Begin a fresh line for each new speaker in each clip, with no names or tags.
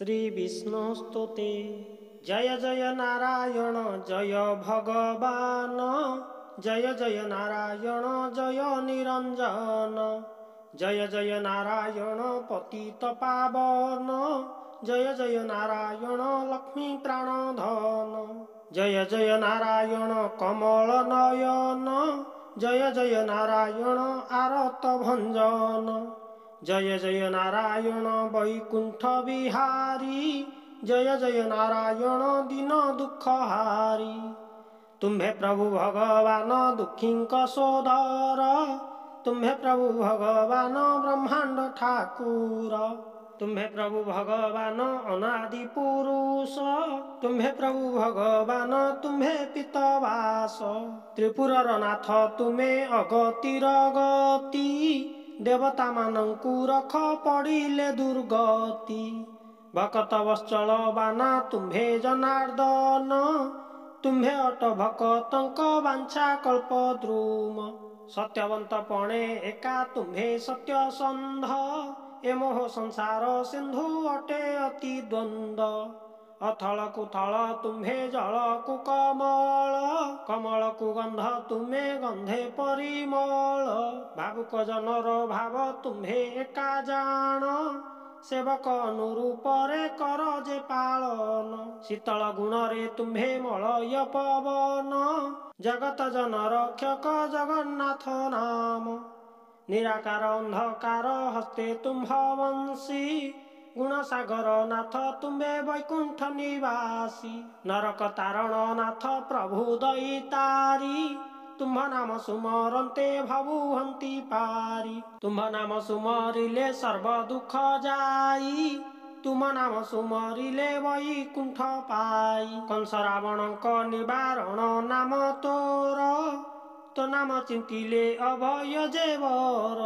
श्री विष्णु स्तुते जय जय नारायण जय भगवान जय जय नारायण जय निरंजन जय जय नारायण पतित पावन जय जय नारायण लक्ष्मी प्राणधन जय जय नारायण कमल नयन जय जय नारायण आरत भंजन जय जय नारायण वैकुंठ विहारी जय जय नारायण दीन दुख हारी तुम्हें प्रभु भगवान दुखी सोदर तुम्हें प्रभु भगवान ब्रह्मांड ठाकुर तुम्हें प्रभु भगवान अनादि पुरुष तुम्हें प्रभु भगवान तुम्हें पितवास त्रिपुरर नाथ तुम्हें अगतिर गति देवता मानंकु रख पड़िले दुर्गति भक्त वत्सल बाना तुम्हे जनार्दन तुम्हे अट भक्तंक वांछा कल्प द्रुम सत्यवंत पणे एका तुम्हे सत्य संध ए मोह संसार सिंधु अटे अति द्वंद्व अथल कुथल तुम्हे जल कु कमल कमल कु गंध तुम्हे गंधे परिमल भावुक जनर भाव तुम्हे एका जान सेवक अनुरूपरे कर जे पालन शीतल गुणरे तुम्हे मलय पवन जगत जन रक्षक जगन्नाथ नाम निराकार अंधकार हस्ते तुम्ह वंशी गुणसागर नाथ तुम्हे वैकुंठ निवासी नरक तारण नाथ प्रभु दैतारी तुम्ह नाम सुमरन्ते भवुहन्ति पारी तुम्ह नाम सुमरिले सर्व दुख जाई तुम नाम सुमरिले वैकुंठ पाई कंस रावणक निवारण नाम तोर तो नाम चिंतिले अभय जेवर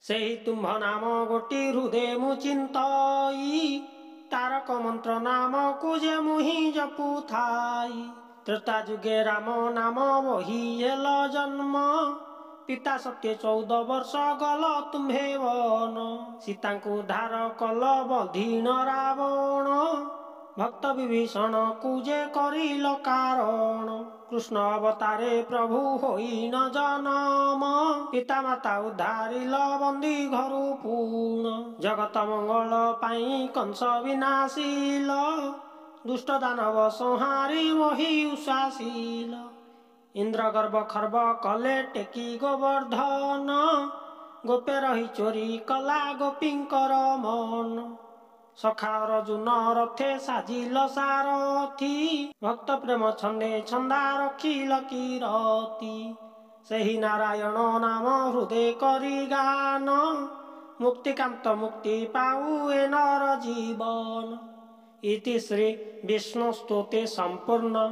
सेही तुम्ह नाम गोटी हृदय मु चिंतई तारक मंत्र नाम कुजे मुहि जपुथाई त्रेता जुगे राम नाम वही हेल जन्म पिता सत्य 14 वर्ष गल तुम्हे वन सीता को धार कल बधीन रावण भक्त विभीषण कुजे करिल कारण कृष्ण अवतारे प्रभु होई न जनम पिता माता उद्धारिल बंदी घरु पूर्ण जगत मंगल पाई कंस विनाशील दुष्ट दानव संहारी वही उषाशील इंद्र गर्भ खर्ब कले टेकी गोवर्धन गोपे रही चोरी कला गोपींकर मन सखा अर्जुन रथे साजिल सारथी भक्त प्रेम छंदे छंदा रखिल कीरति सेही नारायण नाम हृदय करी गान मुक्तिकांत मुक्ति पाउए नर जीवन इति श्री विष्णु स्तुते संपूर्ण।